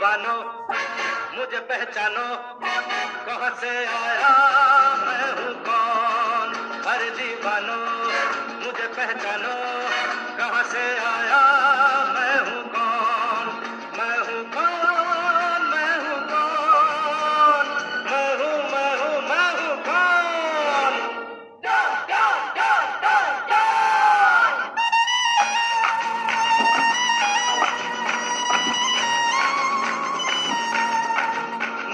दीवानो मुझे पहचानो, कहाँ से आया मैं हूँ कौन। अरे दीवानो मुझे पहचानो, कहाँ से आया मैं हूँ कौन। मैं हूँ कौन, मैं हूँ कौन, मैं हूँ मैं हूँ मैं हूँ कौन। डॉन डॉन डॉन डॉन डॉन।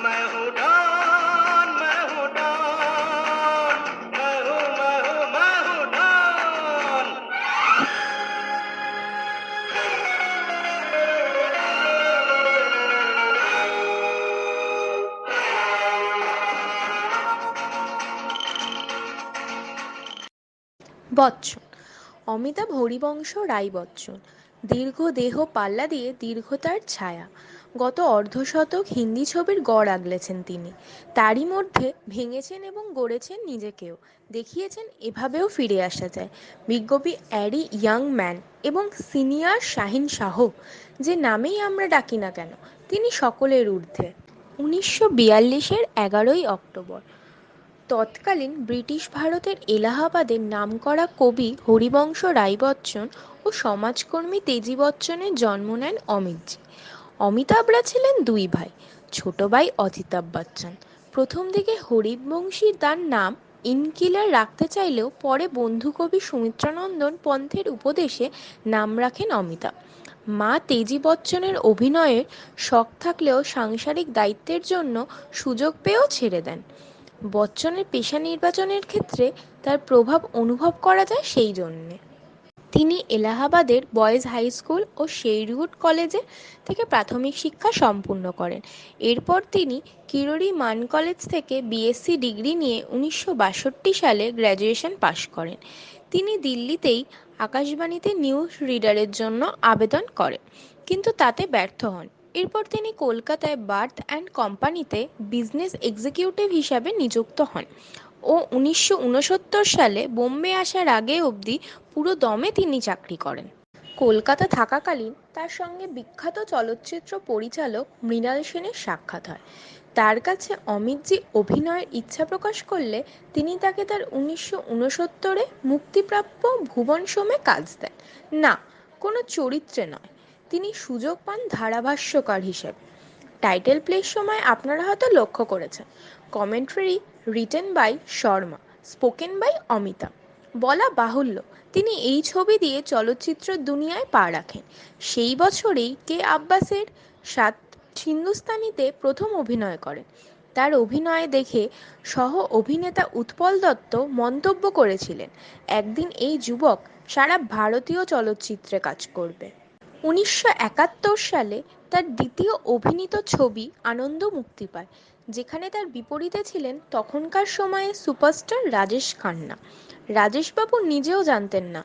मैं हूँ डॉन, मैं हूँ डॉन, मैं हूँ मैं हूँ मैं हूँ डॉन। বচ্চন। অমিতাভ হরিবংশ রায় বচ্চন। দীর্ঘ দেহ পাল্লা দিয়ে দীর্ঘতার ছায়া। গত অর্ধশতক হিন্দি ছবির গড় আগলেছেন তিনি। তারই মধ্যে ভেঙেছেন এবং গড়েছেন নিজেকেও। দেখিয়েছেন এভাবেও ফিরে আসা যায়। বিজ্ঞপি অ্যারি ইয়াং ম্যান এবং সিনিয়র শাহিন শাহ, যে নামেই আমরা ডাকি না কেন, তিনি সকলের ঊর্ধ্বে। 1942-এর 11ই অক্টোবর তৎকালীন ব্রিটিশ ভারতের এলাহাবাদের নামকরা কবি হরিবংশ রায় বচ্চন ও সমাজকর্মী তেজি বচ্চনের জন্ম নেন অমিতজি। অমিতাভরা ছিলেন দুই ভাই। ছোট ভাই অজিতাভ বচ্চন প্রথম দিকে হরিবংশী তার নাম ইনকিলার রাখতে চাইলেও পরে বন্ধু কবি সুমিত্রানন্দন পন্থের উপদেশে নাম রাখেন অমিতাভ। মা তেজি বচ্চনের অভিনয়ের শখ থাকলেও সাংসারিক দায়িত্বের জন্য সুযোগ পেয়েও ছেড়ে দেন। বচ্চনের পেশা নির্বাচনের ক্ষেত্রে তার প্রভাব অনুভব করা যায় সেই জন্যে। তিনি এলাহাবাদের বয়েজ হাই স্কুল ও শেরউড কলেজে থেকে প্রাথমিক শিক্ষা সম্পূর্ণ করেন। এরপর তিনি কিরোরি মান কলেজ থেকে বিএসসি ডিগ্রি নিয়ে 1962 সালে গ্র্যাজুয়েশন পাশ করেন। তিনি দিল্লিতেই আকাশবাণীতে নিউজ রিডারের জন্য আবেদন করেন, কিন্তু তাতে ব্যর্থ হন। এরপর তিনি কলকাতায় বার্থ অ্যান্ড কোম্পানিতে বিজনেস এক্সিকিউটিভ হিসাবে নিযুক্ত হন ও 1969 সালে বোম্বে আসার আগে অবধি পুরো দমে তিনি চাকরি করেন। কলকাতা থাকাকালীন তার সঙ্গে বিখ্যাত চলচ্চিত্র পরিচালক মৃণাল সেনের সাক্ষাৎ হয়। তার কাছে অমিতজি অভিনয়ের ইচ্ছা প্রকাশ করলে তিনি তাকে তার 1969-এ মুক্তিপ্রাপ্য ভুবন সোমে কাজ দেন। না, কোনো চরিত্রে নয়, তিনি সুযোগ পান ধারাভাষ্যকার হিসেবে। টাইটেল প্লের সময় আপনারা হয়তো লক্ষ্য করেছেন, commentary written by Sharma, spoken by Amitabh. বলা বাহুল্য, তিনি এই ছবি দিয়ে চলচ্চিত্র দুনিয়ায় পা রাখেন। সেই বছরেই কে আব্বাসের সাত হিন্দুস্তানিতে প্রথম অভিনয় করেন। তার অভিনয় দেখে সহ অভিনেতা উৎপল দত্ত মন্তব্য করেছিলেন, একদিন এই যুবক সারা ভারতীয় চলচ্চিত্রে কাজ করবে। 1971 সালে তার দ্বিতীয় অভিনীত ছবি আনন্দ মুক্তি পায়, যেখানে তার বিপরীতে ছিলেন তখনকার সময়ে সুপারস্টার রাজেশ খান্না। রাজেশবাবু নিজেও জানতেন না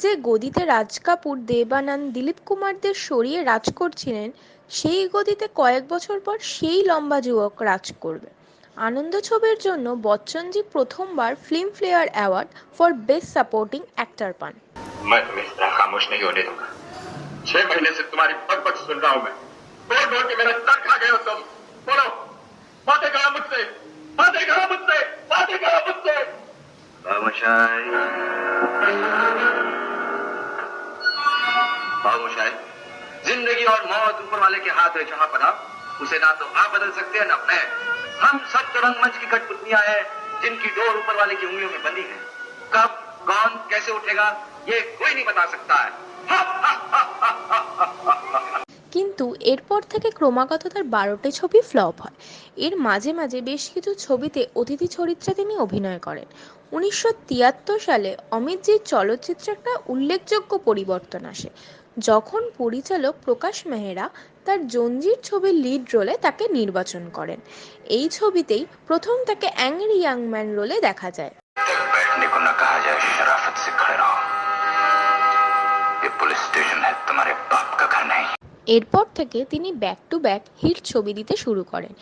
যে গদিতে রাজ কাপুর, দেব আনন্দ, দিলীপ কুমারদের সরিয়ে রাজ করছিলেন, সেই গদিতে কয়েক বছর পর সেই লম্বা যুবক রাজ করবে। আনন্দ ছবির জন্য বচ্চনজি প্রথমবার Filmfare award for best supporting actor পান। मैं तुम्हें इस तरह खामोश नहीं होने दूंगा। 6 महीने से तुम्हारी बक बक सुन रहा हूं मैं। बोल बोल के मेरा सर खा गए हो तुम। बोलो, बातें करो मुझसे, बातें करो मुझसे, बातें करो मुझसे। खामोशाई, खामोशाई। जिंदगी और मौत ऊपर वाले के हाथ है, जहां पना उसे ना तो आप बदल सकते हैं ना मैं। हम सब तो रंगमंच की कठपुतलियां हैं, जिनकी डोर ऊपर वाले की उंगलियों में बंधी है। कब कौन कैसे उठेगा ये कोई नहीं बता सकता है। কিন্তু এরপর থেকে ক্রমাগত তার 12টি ছবি ফ্লপ হয়। এর মাঝে মাঝে বেশ কিছু ছবিতে অতিথি চরিত্রে তিনি অভিনয় করেন। 1973 সালে অমিতজির চলচ্চিত্রে একটা উল্লেখযোগ্য পরিবর্তন আসে, যখন পরিচালক প্রকাশ মেহরা তার জঞ্জির ছবির লিড রোলে তাকে নির্বাচন করেন। এই ছবিতেই প্রথম তাকে অ্যাংরি ইয়াং ম্যান রোলে দেখা যায়। बैठने को न कहा जाए, शराफत से खड़े रहो। ये पुलिस स्टेशन है, तुम्हारे बाप का घर नहीं। এরপর থেকে তিনি ব্যাক টু ব্যাক হিট ছবি দিতে শুরু করেন।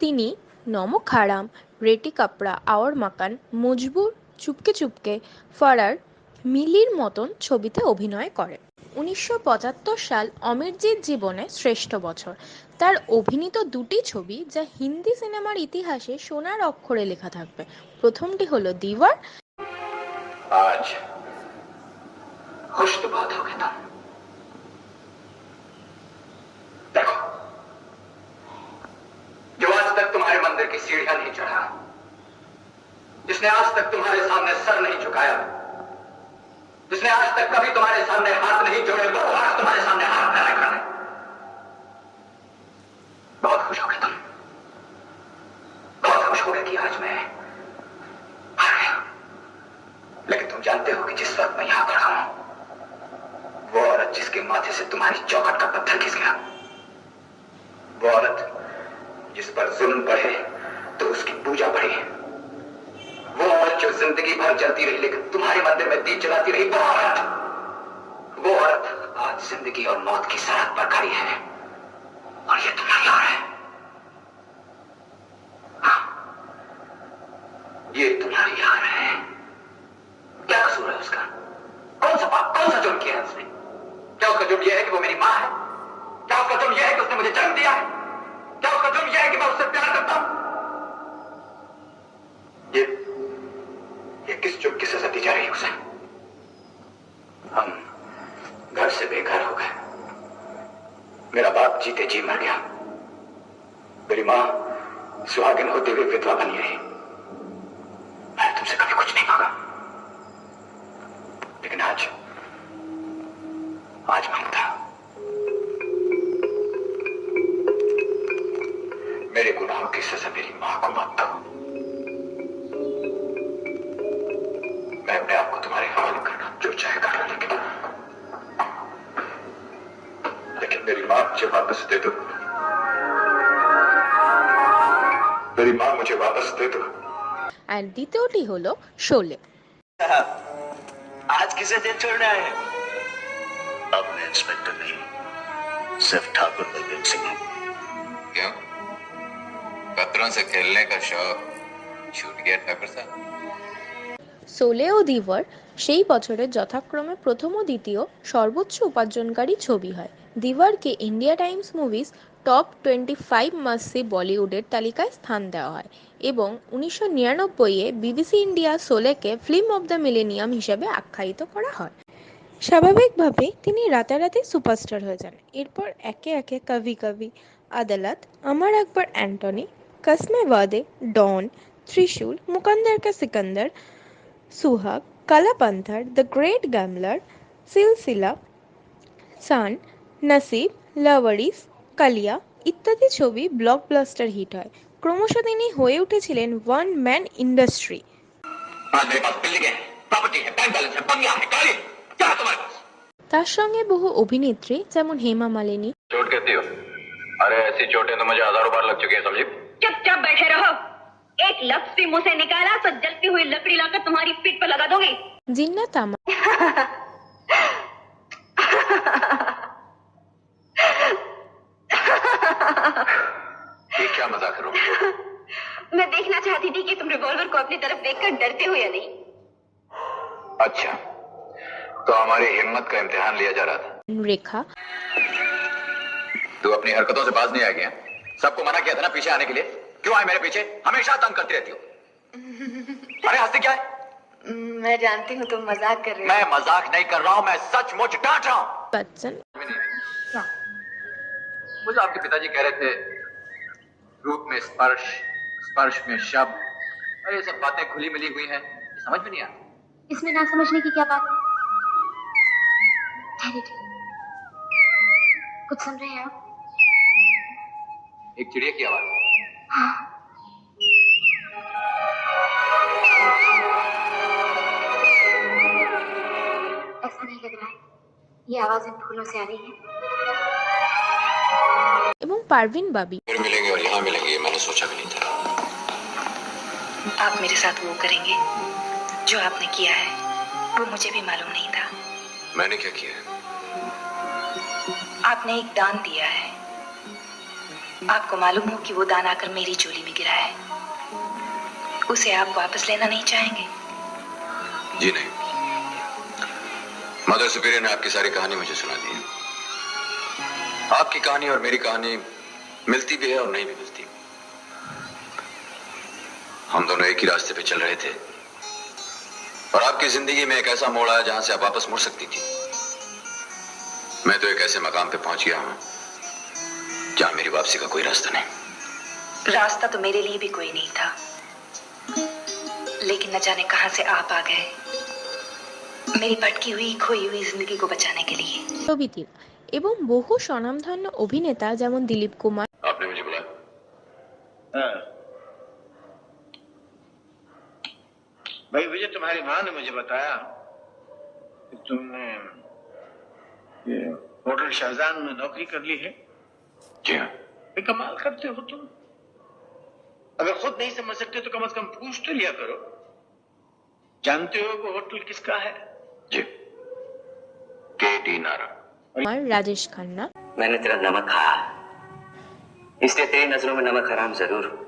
তিনি নমক হারাম, রেটি কাপড়া আওয়ার মাকান, মজবুর, চুপকে চুপকে, ফরার, মিলির মতন ছবিতে অভিনয় করেন। 1975 সাল অমরজিৎ জীবনে শ্রেষ্ঠ বছর। তার অভিনীত দুটি ছবি যা হিন্দি সিনেমার ইতিহাসে সোনার অক্ষরে লেখা থাকবে। প্রথমটি হলো দিওয়ার। आज खुश तो बहुत हो गए तुम। देखो, जो आज तक तुम्हारे मंदिर की सीढ़ियां नहीं चढ़ा, जिसने आज तक तुम्हारे सामने सर नहीं झुकाया, जिसने आज तक कभी तुम्हारे सामने हाथ नहीं जोड़े, वो आज तुम्हारे सामने हाथ खड़ा कर दे। बहुत खुश हो गए तुम, बहुत खुश हो गए कि आज मैं हार गया। लेकिन तुम जानते हो कि जिस वक्त मैं यहां खड़ा हूं, वो औरत जिसके माथे से तुम्हारी चौखट का पत्थर खिस गया, वो औरत जिस पर जुल्म बढ़े तो उसकी पूजा बढ़ी, वो औरत जो जिंदगी भर जलती रही लेकिन तुम्हारे मंदिर में दीप जलाती रही, वो औरत आज जिंदगी और मौत की सरहद पर खड़ी है और ये तुम्हारी हार है। हाँ, ये तुम्हारी हार है। क्या कसूर है उसका? कौन सा पाप, कौन सा जुर्म किया है उसने? क्या उसका जुर्म यह है कि वो मेरी मां है? क्या उसका जुर्म यह है कि उसने मुझे जन्म दिया है? क्या उसका जुर्म यह है कि मैं उससे प्यार करता हूं? ये किस जुर्म की सजा दी जा रही है उसे? हम घर से बेघर हो गए, मेरा बाप जीते जी मर गया, मेरी मां सुहागिन होते हुए विधवा बनी रही। मैंने तुमसे कभी कुछ नहीं मांगा, लेकिन आज मांगता। मेरे गुनाहों की सजा मेरी मां को मत दो। मैं अपने आप को तुम्हारे हवाले करना जो चाहे कर लो, लेकिन मेरी मां मुझे वापस दे दो। मेरी मां मुझे वापस दे दो। আর দ্বিতীয়টি হলো শোলে। आज किसे जेल छोड़ने आए हैं? अब मैं इंस्पेक्टर नहीं, सिर्फ ठाकुर बलदेव सिंह हूँ। क्यों? पत्थरों से खेलने का शौक छूट गया ठाकुर साहब? শোলে ও দিওয়ার সেই বছরের যথাক্রমে প্রথম ও দ্বিতীয় সর্বোচ্চ উপার্জনকারী ছবি হয়। দিওয়ারকে India Times Movies top 25 must see বলিউডের তালিকায় স্থান দেওয়া হয় এবং 1999-এ বিবিসি ইন্ডিয়া শোলেকে ফিল্ম অব দ্য মিলেনিয়াম হিসেবে আখ্যায়িত করা হয়। স্বাভাবিকভাবেই তিনি রাতারাতি সুপারস্টার হয়ে যান। এরপর একে একে কভি কভি, আদালত, আমার একবার অ্যান্টনি, কসমে ওয়াদে, ডন, ত্রিশূল, মুকদ্দর কা সিকন্দর, সুহাগ, কালা পান্থার, দ্য গ্রেট গ্যামলার, সিলসিলা, সান, নসিব, লাওয়ারিস, কালিয়া ইত্যাদি ছবি ব্লকবাস্টার হিট হয়। ক্রমশ তিনি হয়ে উঠেছিলেন ওয়ান ম্যান ইন্ডাস্ট্রি। आज मेरे पास बिल्डिंग है, प्रॉपर्टी है, बैंक बैलेंस है, बंगला है, गाड़ी, क्या है तुम्हारे पास? তার সঙ্গে বহু অভিনেত্রী যেমন হেমা মালিনী, चोट कहती हो? अरे ऐसी चोटें तो मुझे हजारों बार लग चुकी है, समझी? चुपचाप बैठे रहो। एक लफ्ज भी मुंह से निकाला तो जलती हुई लकड़ी लाकर तुम्हारी पीठ पर लगा दूंगी। জিন্নাत তামা, ये क्या मजाक करो? मैं देखना चाहती थी कि तुम रिवॉल्वर को अपनी तरफ देखकर डरते हो या नहीं। अच्छा, तो हमारी हिम्मत का इम्तिहान लिया जा रहा था। রেখা, तू अपनी हरकतों से बाज नहीं आ गया? सबको मना किया था ना पीछे आने के लिए, क्यों आए मेरे पीछे? हमेशा तंग करती रहती हो। अरे हंसती क्या है? मैं जानती हूँ तुम मजाक कर रहे मैं मजाक नहीं कर रहा हूँ, मैं सचमुच डांट रहा हूँ। बच्चन, मुझे आपके पिताजी कह रहे थे रूप में स्पर्श, स्पर्श में शब्द, अरे ये सब बातें खुली मिली हुई हैं, समझ में नहीं आता। इसमें ना समझने की क्या बात है? कुछ सुन रहे हैं आप? एक चिड़िया की आवाज। ऐसा नहीं लग रहा है, ये आवाज इन फूलों से आ रही है। এবং পারভিন বাবি। फिर मिलेंगे और यहाँ मिलेंगे, मैंने सोचा भी नहीं था। आप मेरे साथ वो करेंगे जो आपने किया है, वो मुझे भी मालूम नहीं था। मैंने क्या किया है? आपने एक दान दिया है, आपको मालूम हो कि वो दान आकर मेरी झोली में गिरा है, उसे आप वापस लेना नहीं चाहेंगे? जी नहीं, मदर सुपीरियर ने आपकी सारी कहानी मुझे सुना दी है। आपकी कहानी और मेरी कहानी मिलती भी है और नहीं भी मिलती। हम दोनों एक ही रास्ते पे चल रहे थे और आपकी जिंदगी में एक ऐसा मोड़ आया जहां से आप वापस मुड़ सकती थी। मैं तो एक ऐसे मकाम पे पहुंच गया हूं जहां मेरी वापसी का कोई रास्ता नहीं। रास्ता तो मेरे लिए भी कोई नहीं था, लेकिन न जाने कहां से आप आ गए मेरी भटकी हुई खोई हुई जिंदगी को बचाने के लिए। ছবিটির এবং বহু স্বনামধন্য অভিনেতা যেমন দিলীপ কুমার, आपने मुझे बुलाया? हाँ। भाई विजय, तुम्हारी माँ ने मुझे बताया कि तुमने ये होटल शाहजहान में नौकरी कर ली है। जी हाँ। ये कमाल करते हो तुम। अगर खुद नहीं समझ सकते तो कम से कम पूछ तो लिया करो। जानते हो वो होटल किसका है? जी। के.टी. नारा। রাজেশ খান্না, मैंने तेरा नमक खाया, इसलिए तेरी नजरों में नमक हराम जरूर हूं,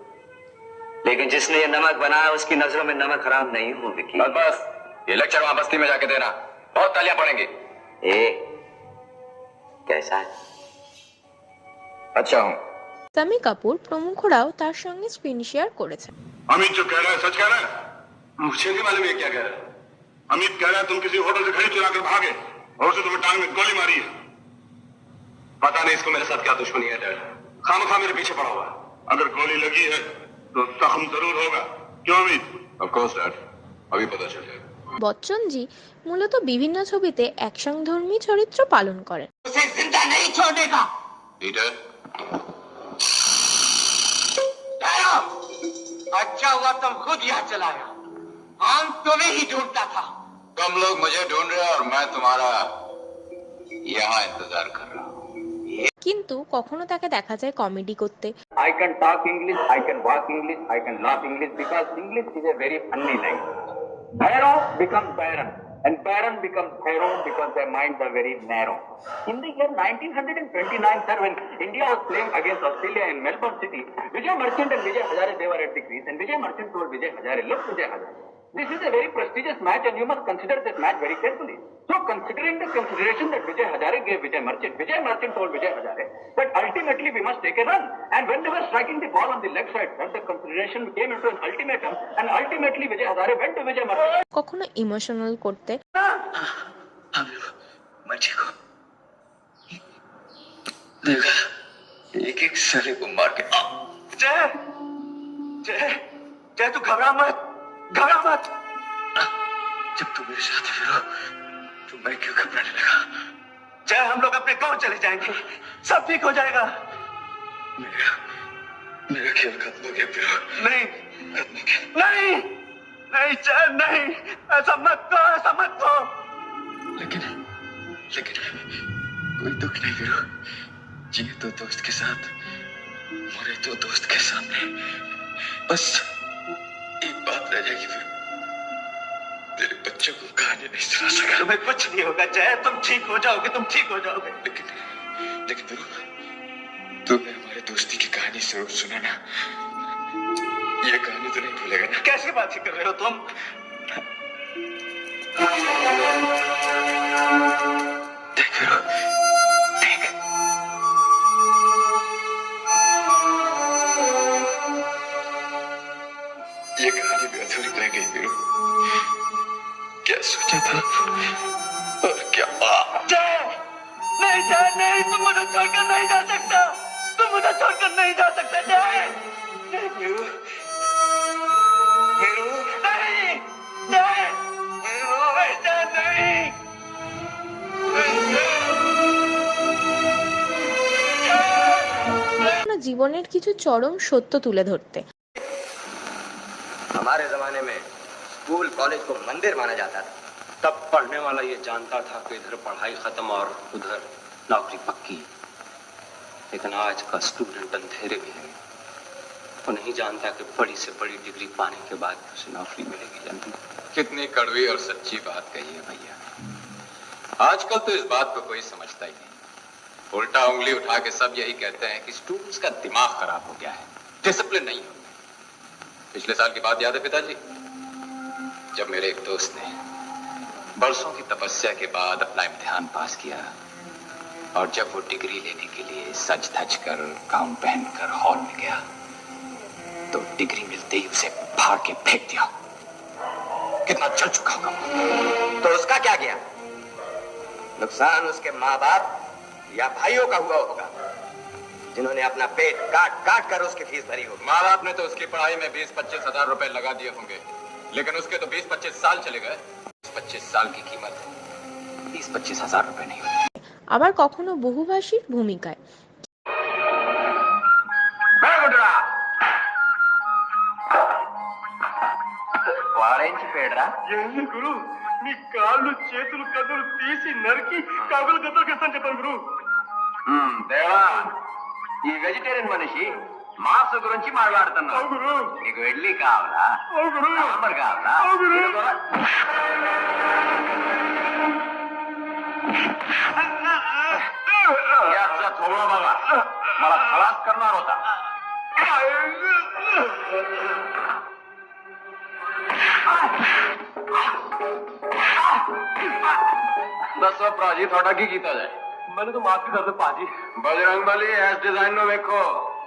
लेकिन जिसने ये नमक बनाया उसकी नजरों में नमक हराम नहीं हूं विकी। बस ये लेक्चर वहां बस्ती में जाके देना, बहुत तालियां पड़ेंगी। ए कैसा है? अच्छा हूँ। সামি কাপুর প্রমুখরাও তার সঙ্গে স্ক্রিন শেয়ার করেছেন। अमित जो कह रहा है सच कह रहा है? मुझे नहीं मालूम ये क्या कह रहा है। अमित कह रहा है तुम किसी होटल से घड़ी चुरा कर भागे और उसे तुम्हें टांग में गोली मारी है। पता नहीं इसको मेरे साथ क्या दुश्मनी है डैड। खामखा मेरे पीछे पड़ा हुआ है। अगर गोली लगी है तो जख्म जरूर होगा। क्यों अमित? ऑफ कोर्स डैड, अभी पता चल जाएगा। বচ্চনজি মূলত বিভিন্ন ছবিতে অ্যাকশনধর্মী চরিত্র পালন করেন। उसे जिंदा नहीं छोड़ने का। लीडर। अच्छा हुआ तुम खुद यहाँ चलाया। हम तुम्हें ही ढूंढता था। तुम लोग मुझे ढूंढ रहे हो और मैं तुम्हारा यहाँ इंतजार कर रहा हूँ। কিন্তু কখনো তাকে দেখা যায় কমেডি করতে, I can talk English, I can walk English, I can laugh English because English is a very funny language. Bhairo becomes Baron and Baron becomes Bhairo because their minds are very narrow. In the year 1929, sir, when India was playing against Australia in Melbourne City, Vijay Merchant and Vijay Hazare, they were at the crease and Vijay Merchant told Vijay Hazare, look Vijay Hazare, this is a very prestigious match and you must consider this match very carefully. So considering the consideration that Vijay Hazare gave Vijay Merchant told Vijay Hazare that ultimately we must take a run. And when they were striking the ball on the leg side, sir, the consideration came into an ultimatum and ultimately Vijay Hazare went to Vijay Merchant. কখনো emotional করতে, मर्जी को देखा एक एक साले को मार के। जय जय जय, तू घबरा मत, घबरा मत। जब तू मेरे साथ फिरो तो मैं क्यों घबराने लगा? जय, हम लोग अपने गांव चले जाएंगे, सब ठीक हो जाएगा। मेरा खेल खत्म हो गया फिरो। नहीं खत्म हो गया। नहीं नहीं जय, नहीं, ऐसा मत कहो, ऐसा मत कहो। लेकिन कोई दुख नहीं फिरो। जिए तो दोस्त के साथ, मरे तो दोस्त के सामने। बस एक बात रह जाएगी फिर, तेरे बच्चों को कहानी नहीं सुना सका। तुम्हें कुछ नहीं होगा जय, तुम ठीक हो जाओगे, तुम ठीक हो जाओगे। लेकिन फिर तुम्हें हमारे दोस्ती की कहानी जरूर सुनाना। ये कहानी तो नहीं भूलेगा ना? कैसी बात कर रहे हो तुम? देख फिरो, देख। ये कहानी भी अधूरी रह गई फिरो। क्या सोचा था और क्या पाया? जय नहीं, जय नहीं, तुम मुझे छोड़कर नहीं जा सकता, तुम मुझे छोड़कर नहीं जा सकता जय। नहीं वीरू, वीरू नहीं, जय वीरू, ऐसा नहीं। জীবনের কিছু চরম সত্য তুলে ধরতে। हमारे जमाने में स्कूल कॉलेज को मंदिर माना जाता था। तब पढ़ने वाला ये जानता था कि इधर पढ़ाई खत्म और उधर नौकरी पक्की। लेकिन आज का स्टूडेंट अंधेरे में है, वो नहीं जानता कि बड़ी से बड़ी डिग्री पाने के बाद उसे नौकरी मिलेगी या नहीं। कितनी कड़वी और सच्ची बात कही है भैया। आजकल तो इस बात को कोई समझता ही नहीं। उल्टा उंगली उठा के सब यही कहते हैं कि स्टूडेंट्स का दिमाग खराब हो गया है, डिसिप्लिन नहीं है। पिछले साल की बात याद है पिताजी, जब मेरे एक दोस्त ने बरसों की तपस्या के बाद अपना इम्तिहान पास किया और जब वो डिग्री लेने के लिए सज धज कर गाउन पहनकर हॉल में गया तो डिग्री मिलते ही उसे फाड़ के फेंक दिया। कितना जल चुका होगा। तो उसका क्या गया? नुकसान उसके माँ बाप या भाइयों का हुआ होगा जिन्होंने अपना पेट काट काट कर उसकी फीस भरी होगी। माँ बाप ने तो उसकी पढ़ाई में 20-25 हजार रुपए लगा दिए होंगे, लेकिन उसके तो 20-25 साल चले गए। 25 साल की कीमत 20-25 हजार रुपए नहीं होती। আবার কখনো বহুভাষীর ভূমিকায়। వాడేంచి పేడరా? ఏంది గురు నీ కాళ్ళు చేతులు కదులు తీసి నరికి కగులు గద్దలు చేస్తాను చెప్పాను గురు. దేవా, ఈ వెజిటేరియన్ మనిషి మాంస గురించి మాట్లాడుతున్నావు. నీకు వెళ్ళి కావాలా? సాంబార్ కావాలా? याचा थोडा बघा, मला खलास करणार होता. दसो प्राजी थोड़ा की कीता जाए. ਮੈਨੂੰ ਤਾਂ ਮਾਫੀ ਕਰ ਦੇ ਭਾਜੀ. ਬਜਰੰਗ ਬਲੀ ਇਸ ਡਿਜ਼ਾਈਨ ਨੂੰ ਵੇਖੋ.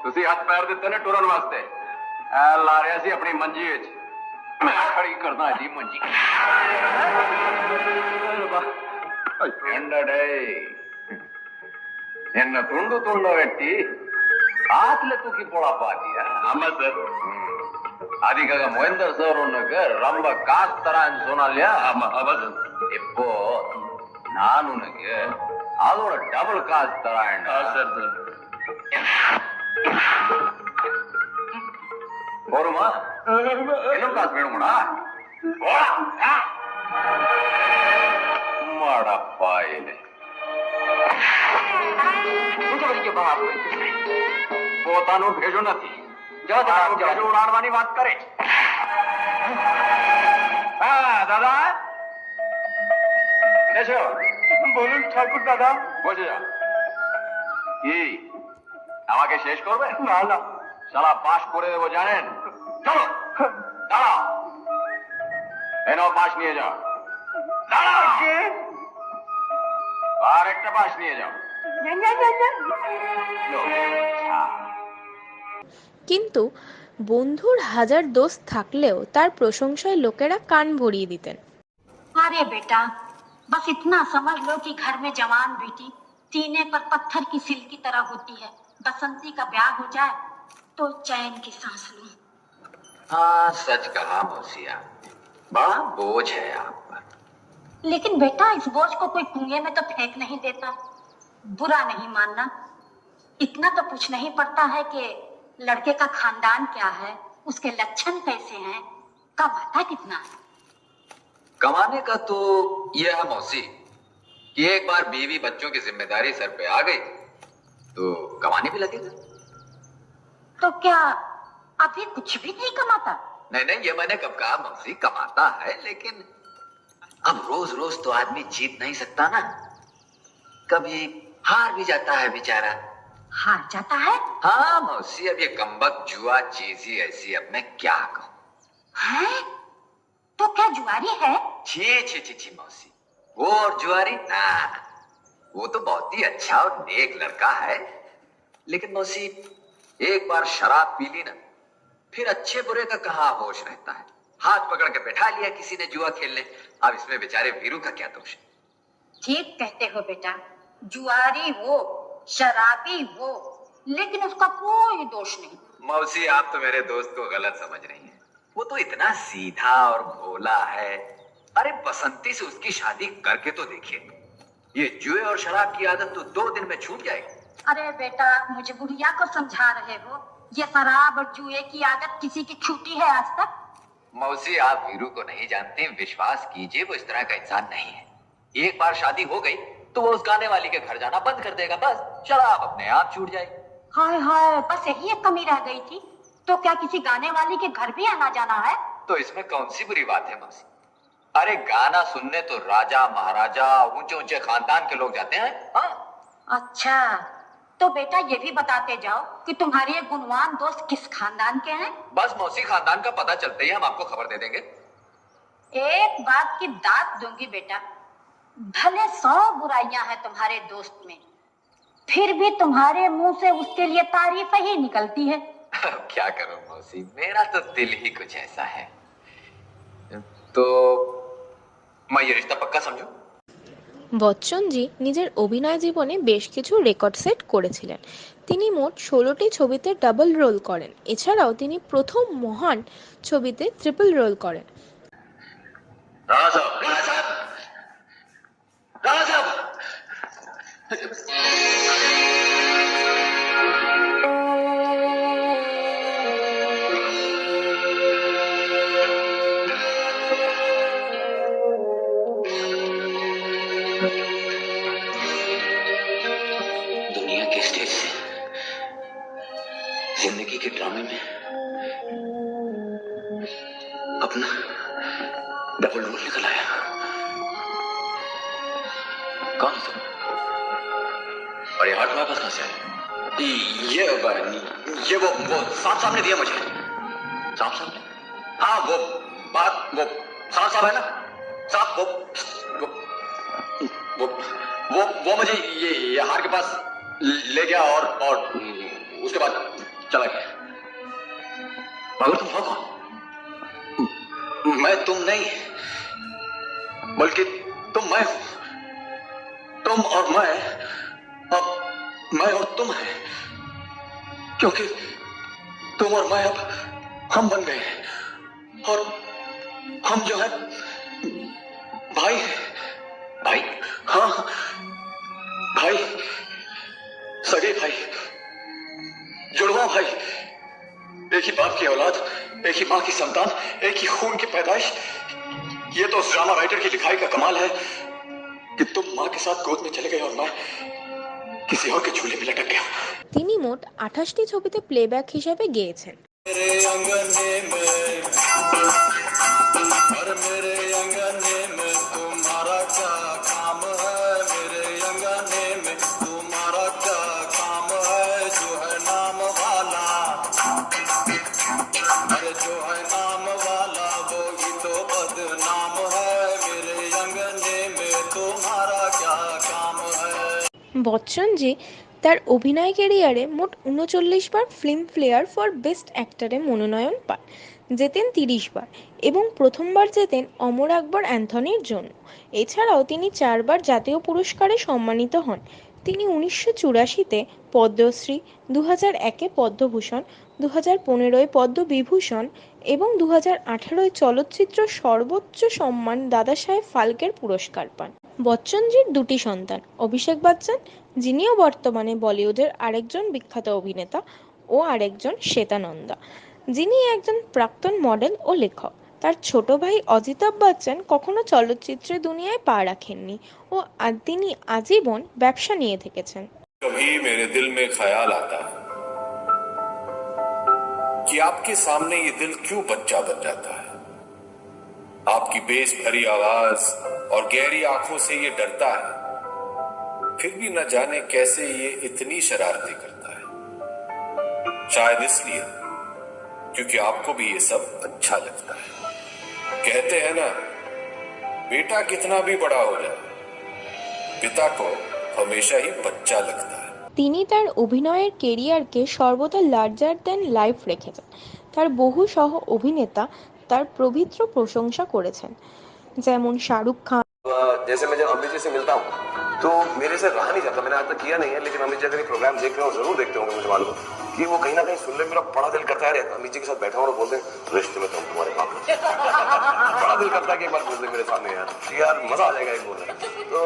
ਤੁਸੀਂ ਹੱਥ ਪੈਰ ਦਿੱਤੇ ਨੇ ਟੁਰਨ ਵਾਸਤੇ. ਐ ਲਾ ਰਿਆ ਸੀ ਆਪਣੀ ਮੰਜੀ ਵਿੱਚ. ਮੈਂ ਖੜੀ ਕਰਦਾ ਜੀ ਮੰਜੀ. ఎండడే ఎన్న తుండు తుండ పెట్టి ఆకులు తూకి పొడపాదియా. ஆமா சார். அதுக்காக மொயந்தர் சார் உனக்கு ரொம்ப காசு தரான்னு சொன்னாலியா? ஆமா ஆமா சார். இப்போ நான் உனக்கு அதோட டபுள் காசு தரான். Sir sir. போருமா? இன்னும் காசு வேணுமாடா? மடப்பாயிலே પોતાનું ભેજો નથી. ભેજો ઉડાડવાની વાત કરે. હા દાદા এসো. বলুন ঠাকুর দাদা. বসে যাও. কি আমাকে শেষ করবে? না না, শালা পাশ করে দেবো জানেন. চলো দাঁড়াও. এনাও পাশ নিয়ে যাও. দাঁড়াও. আর একটা পাশ নিয়ে যাও. কিন্তু বন্ধুর হাজার দোষ থাকলেও তার প্রশংসায় লোকেরা কান ভরিয়ে দিতেন। अरे बेटा, बस इतना समझ लो कि घर में जवान बेटी सीने पर पत्थर की सिल की तरह होती है। बसंती का ब्याह हो जाए तो चैन की सांस लूं। हाँ सच कहा मौसिया, बड़ा बोझ है आप पर। लेकिन बेटा इस बोझ को कोई कुएं में तो फेंक नहीं देता। बुरा नहीं मानना, इतना तो पूछ नहीं पड़ता है कि लड़के का खानदान क्या है, उसके लक्षण कैसे हैं, कमाता कितना है। कमाने का तो यह है मौसी कि एक बार बीवी बच्चों की जिम्मेदारी सर पे आ गई तो कमाने भी लगेगा। तो क्या अभी कुछ भी नहीं कमाता? नहीं नहीं, ये मैंने कब कहा मौसी, कमाता है, लेकिन अब रोज रोज तो आदमी जीत नहीं सकता ना, कभी हार भी जाता है बेचारा। हार जाता है? हाँ मौसी, अब ये कमबख्त जुआ चीज ही ऐसी, अब मैं क्या कहूँ। हैं? तो क्या जुआरी है? छी छी छी छी मौसी, वो और जुआरी ना, वो तो बहुत ही अच्छा और नेक लड़का है, लेकिन मौसी एक बार शराब पी ली ना, फिर अच्छे बुरे का कहाँ होश रहता है। हाथ पकड़ के बैठा लिया किसी ने जुआ खेलने, अब इसमें बेचारे वीरू का क्या दोष है। ठीक कहते हो बेटा, जुआरी वो, शराबी वो, लेकिन उसका कोई दोष नहीं। मौसी आप तो मेरे दोस्त को गलत समझ रही हैं, वो तो इतना सीधा और भोला है। अरे बसंती से उसकी शादी करके तो देखिए, ये जुए और शराब की आदत तो 2 दिन में छूट जाएगी। अरे बेटा, मुझे बुढ़िया को समझा रहे हो, ये शराब और जुए की आदत किसी की छूटी है आज तक? मौसी आप वीरू को नहीं जानते, विश्वास कीजिए वो इस तरह का इंसान नहीं है। एक बार शादी हो गई तो वो उस गाने वाली के घर जाना बंद कर देगा, बस शराब अपने आप छूट जाएगी। हाय हाय, बस यही एक कमी रह गई थी। तो क्या किसी गाने वाली के घर भी आना जाना है? तो इसमें कौन सी बुरी बात है मौसी? अरे गाना सुनने तो राजा महाराजा ऊंचे ऊंचे खानदान के लोग जाते हैं। हाँ अच्छा, तो बेटा ये भी बताते जाओ कि तुम्हारे ये गुणवान दोस्त किस खानदान के हैं? बस मौसी खानदान का पता चलते ही हम आपको खबर दे देंगे। एक बात की दात दूंगी बेटा, भले 100 बुराइयां हैं तुम्हारे दोस्त में, फिर भी तुम्हारे मुंह से उसके लिए तारीफ ही निकलती है। क्या करूं मौसी, मेरा तो दिल ही कुछ ऐसा है। तो मैं ये रिश्ता पक्का समझूं? বচ্চনজি নিজের অভিনয় জীবনে বেশ কিছু রেকর্ড সেট করেছিলেন। তিনি মোট 16টি ছবিতে ডাবল রোল করেন। এছাড়াও তিনি প্রথম মহান ছবিতে ট্রিপল রোল করেন। राणा साहब, राणा साहब, राणा साहब। दुनिया के स्टेज से जिंदगी के ड्रामे में अपना डबल रोल निकल आया। कौन है तुम? और ये हार्ट तुम्हारे पास कहां से आया? ये वो सांप साहब ने दिया मुझे। सांप साहब ने? हाँ, वो सांप साहब है ना, सांप वो मुझे ये हार के पास ले गया और उसके बाद चला गया। मगर तुम हो कौन? मैं तुम नहीं, बल्कि तुम मैं हूं। तुम और मैं, अब मैं और तुम है, क्योंकि तुम और मैं अब हम बन गए हैं। और हम जो है भाई हैं। भाई? हाँ, भाई, सगे भाई, जुड़वा भाई, एक ही बाप की औलाद, एक ही मां की संतान, एक ही खून की पैदाइश। ये तो उस ड्रामा राइटर की लिखाई का कमाल है कि तुम मां के साथ गोद में चले गए और मैं किसी और के झूले में लटक गया। তিনি মোট 28টি ছবিতে প্লেব্যাক হিসেবে গেয়েছেন। तुम्हारा क्या काम है मेरे अंगने में, तुम्हारा क्या काम है जो है नाम वाला, अरे जो है नाम वाला वो ही तो बदनाम है, मेरे अंगने में तुम्हारा क्या काम है। বচ্চনজি তার অভিনয় ক্যারিয়ারে মোট 39 বার ফিল্মফেয়ার ফর বেস্ট অ্যাক্টরে মনোনয়ন পান, জেতেন 30 বার এবং প্রথমবার জেতেন অমর আকবর অ্যান্থনির জন্য। এছাড়াও তিনি 4 বার জাতীয় পুরস্কারে সম্মানিত হন। তিনি 1984-তে পদ্মশ্রী, 2001-এ পদ্মভূষণ, 2015-এ পদ্মবিভূষণ এবং 2018-এ চলচ্চিত্র সর্বোচ্চ সম্মান দাদাসাহেব ফালকের পুরস্কার পান। বচ্চনজির দুটি সন্তান, অভিষেক বচ্চন, যিনিও বর্তমানে বলিউডের আরেকজন বিখ্যাত অভিনেতা, ও আরেকজন শ্বেতা নন্দা, যিনি একজন প্রাক্তন মডেল ও লেখক। তার ছোট ভাই অজিতাভ বচ্চন কখনো চলচ্চিত্রের দুনিয়ায় পা রাখেননি ও তিনি আজীবন ব্যবসা নিয়ে থেকেছেন। कभी मेरे दिल में ख्याल आता है कि आपके सामने ये दिल क्यों बच्चा बन जाता है। आपकी बेस भरी आवाज और गहरी आंखों से ये डरता है, फिर भी न जाने कैसे ये इतनी शरारतें करता है। शायद इसलिए क्योंकि आपको भी ये सब अच्छा लगता है। कहते हैं ना, बेटा कितना भी बड़ा हो जाए, पिता को हमेशा ही बच्चा लगता है। তিনি তার অভিনয়ের কেরিয়ারকে সর্বদা লার্জার দ্যান লাইফ রেখেছেন। তার বহু সহ অভিনেতা তার পবিত্র প্রশংসা করেছেন, যেমন শাহরুখ খান। जैसे मैं जब अमित जी से मिलता हूँ तो मेरे से रहा नहीं जाता, मैंने आज तक किया नहीं है, लेकिन अमित जी अगर ये प्रोग्राम देख रहे हो जरूर देखते होंगे, मुझे मालूम कि वो कहीं ना कहीं सुनने में मेरा बड़ा दिल करता है। अमित जी के साथ बैठा हूँ और बोलते हैं रिश्ते में तुम तुम्हारे बाप हो। बड़ा दिल करता है कि एक बार बोल दे मेरे सामने, यार मजा आ जाएगा एक बोलने। तो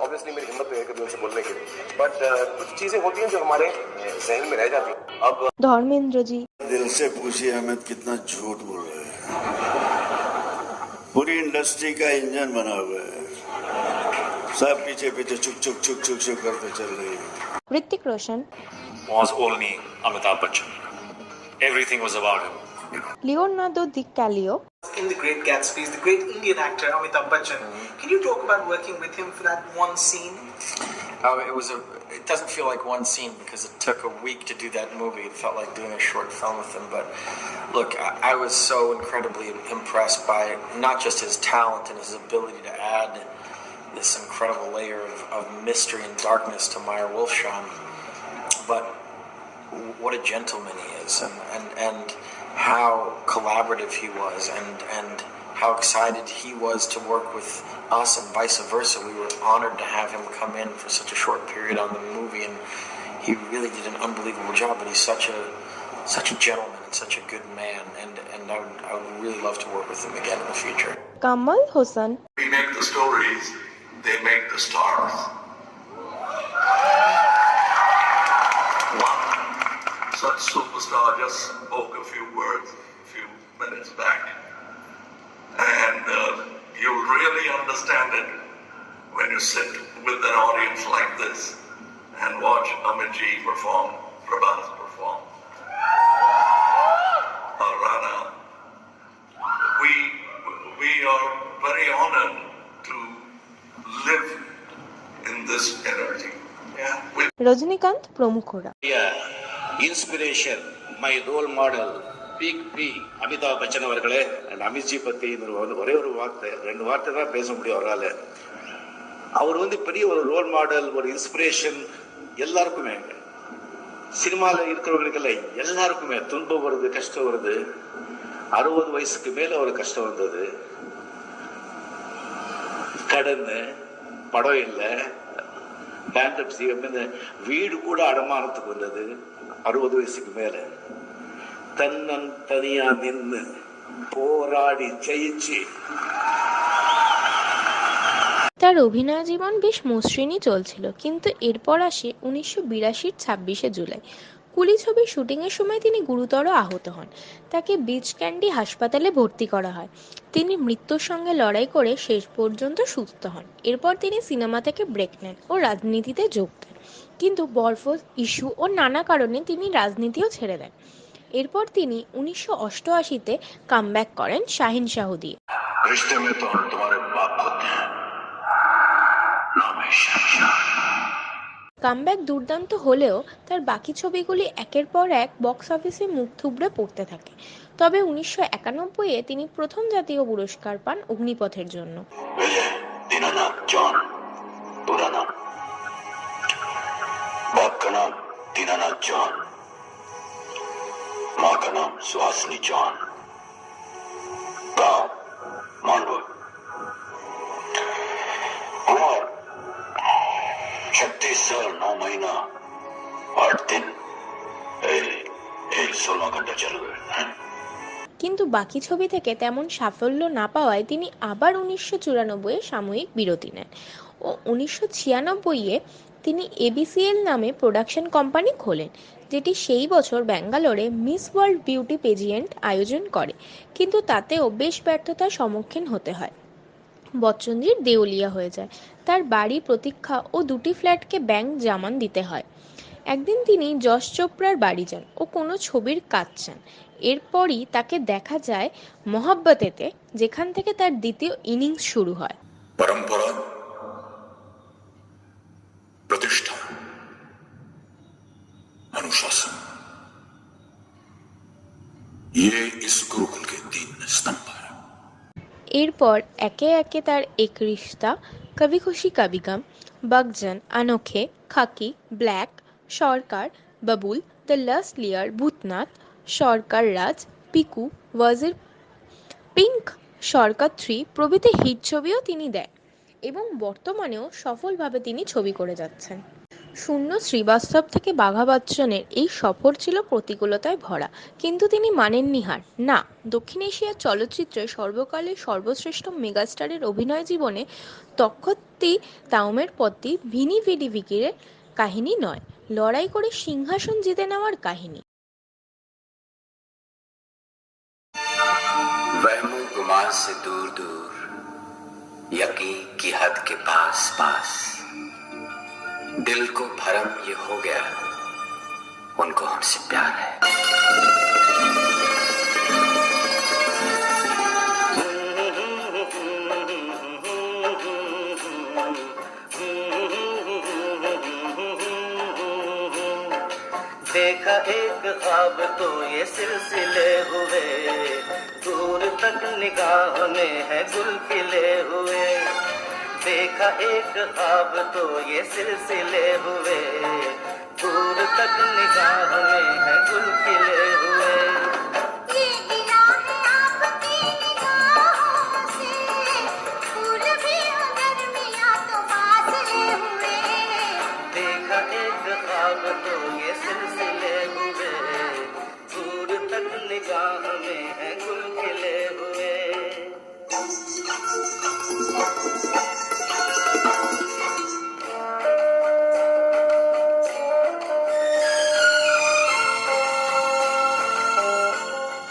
ऑब्वियसली मेरी हिम्मत नहीं है कभी उनसे बोलने के लिए, बट कुछ चीजें होती हैं जो हमारे जहन में रह जाती हैं। अब धर्मेंद्र जी, दिल से पूछिए अमित कितना झूठ बोल रहे हैं, पूरी इंडस्ट्री का इंजन बना हुआ है, सब पीछे पीछे चुक चुक चुक चुक चुक करते चल रही है। Hrithik Roshan was only Amitabh Bachchan. Everything was about him. Leonardo DiCaprio. In The Great Gatsby, is the great Indian actor Amitabh Bachchan. Can you talk about working with him for that one scene? It doesn't feel like one scene because it took a week to do that movie. It felt like doing a short film with him. But look, I was so incredibly impressed by not just his talent and his ability to add this incredible layer of mystery and darkness to Meyer Wolfsheim, but what a gentleman he is, and how collaborative he was, and how excited he was to work with us and vice versa. We were honored to have him come in for such a short period on the movie, and he really did an unbelievable job. But he's such a gentleman and such a good man, and I would really love to work with him again in the future. Kamal Hossain. We make the stories, they make the stars. One such superstar just spoke a few words a few minutes back. And you'll really understand it when you sit with an audience like this and watch Amit Ji perform, Prabhas perform, Rana. We are very honored to live in this energy. Rajinikanth প্রমুখরা। Inspiration my role model big B Amitabh Bachchan அவர்களே and அமித்ஜி பத்தி ஒரே ஒரு வார்த்தை 2 வார்த்தை தான் பேச முடியும் அவரால். அவர் பெரிய ஒரு ரோல் மாடல், ஒரு இன்ஸ்பிரேஷன் எல்லாருக்குமே, சினிமாவில் இருக்கிறவங்களுக்கெல்ல எல்லாருக்குமே. துன்பம் வருது, கஷ்டம் வருது. 60 வயசுக்கு மேல ஒரு கஷ்டம் வந்தது, கடன், படம் இல்லை, பேங்க்ரப்சி, வீடு கூட அடமானத்துக்கு வந்தது 60 வயசுக்கு மேல. তনিয়া নিন্নে পোরাড়ি জয়িছি। তার অভিনয় জীবন বেশ মসৃণই চলছিল, কিন্তু এরপর আসে 1982-র 26শে জুলাই। কুলি ছবির শুটিংয়ের সময় তিনি গুরুতর আহত হন। তাকে বিচ ক্যান্ডি হাসপাতালে ভর্তি করা হয়। তিনি মৃত্যুর সঙ্গে লড়াই করে শেষ পর্যন্ত সুস্থ হন। এরপর তিনি সিনেমা থেকে ব্রেক নেন ও রাজনীতিতে যোগ দেন, কিন্তু বরফোস ইস্যু ও নানা কারণে তিনি রাজনীতিও ছেড়ে দেন। এরপর তিনি 1988-তে কামব্যাক করেন শাহিনশাহ দিয়ে। रिश्ते में तो हम तुम्हारे बाप होते हैं, नाम है शहंशाह। কামব্যাক দুর্দান্ত হলেও তার বাকি ছবিগুলি একের পর এক বক্স অফিসে মুখ থুবড়ে পড়তে থাকে। তবে 1991-এ তিনি প্রথম জাতীয় পুরস্কার পান অগ্নিপথের জন্য। दीनानाथ जॉन पूरा नाम, बाप का नाम दीनानाथ जॉन, माँ का नाम सुहासिनी जॉन, गांव मांडवा, उम्र 36 साल 9 महीना 8 दिन, 16 घंटा चल गए। কিন্তু বাকি ছবি থেকে তেমন সাফল্য না পাওয়ায় তিনি আবার 1994-এ সাময়িক বিরতি নেন ও 1996-এ তিনি এবিসিএল নামে প্রোডাকশন কোম্পানি খোলেন, যেটি সেই বছর ব্যাঙ্গালোরে মিস ওয়ার্ল্ড বিউটি পেজিয়েন্ট আয়োজন করে, কিন্তু তাতেও বেশ ব্যর্থতার সম্মুখীন হতে হয়। বচ্চনজির দেউলিয়া হয়ে যায়, তার বাড়ি প্রতীক্ষা ও 2টি ফ্ল্যাটকে ব্যাংক জামান দিতে হয়। একদিন তিনি যশ চোপড়ার বাড়ি যান ও কোনো ছবির কাজ চান। এরপরই তাকে দেখা যায় মোহাব্বতেতে, যেখান থেকে তার দ্বিতীয় ইনিংস শুরু হয়। परंपरा, प्रतिष्ठा, अनुशासन, ये इस गुरुकुल के 3 स्तंभ हैं। এরপর একে একে তার এক রিশতা, কবি খুশি কবি গম, বাগজান, আনোখে, Khakee, Black, Sarkar, Baabul, The Last Lear, Bhoothnath, Sarkar Raj, Piku, Wazir, Pink, Sarkar 3 প্রভৃতি হিট ছবিও তিনি দেন এবং বর্তমানেও সফলভাবে তিনি ছবি করে যাচ্ছেন। শূন্য শ্রীবাস্তব থেকে বাঘা বচ্চনের এই সফর ছিল প্রতিকূলতায় ভরা, কিন্তু তিনি মানেননি হার। না, দক্ষিণ এশিয়ার চলচ্চিত্রে সর্বকালের সর্বশ্রেষ্ঠ মেগাস্টারের অভিনয় জীবনে তক্ষত্তি তাওমের পত্তি ভিনি ভিডি ভিকিরের কাহিনী নয়, লড়াই করে সিংহাসন জিতে নেওয়ার কাহিনী। वहमो गुमान से दूर दूर, यकीन की हद के पास पास, दिल को भरम ये हो गया, उनको हमसे प्यार है। तो ये सिलसिले हुए, दूर तक निगाह में है गुल खिले हुए। देखा एक ख्वाब तो ये सिलसिले हुए, दूर तक निगाह में है गुल खिले हुए। ये गिला है आपकी निगाहों से, फूल भी अगर मिला तो फासले हुए। देखा एक ख्वाब तो ये सिलसिले हुए, दूर तक निगाह में है गुल खिले हुए।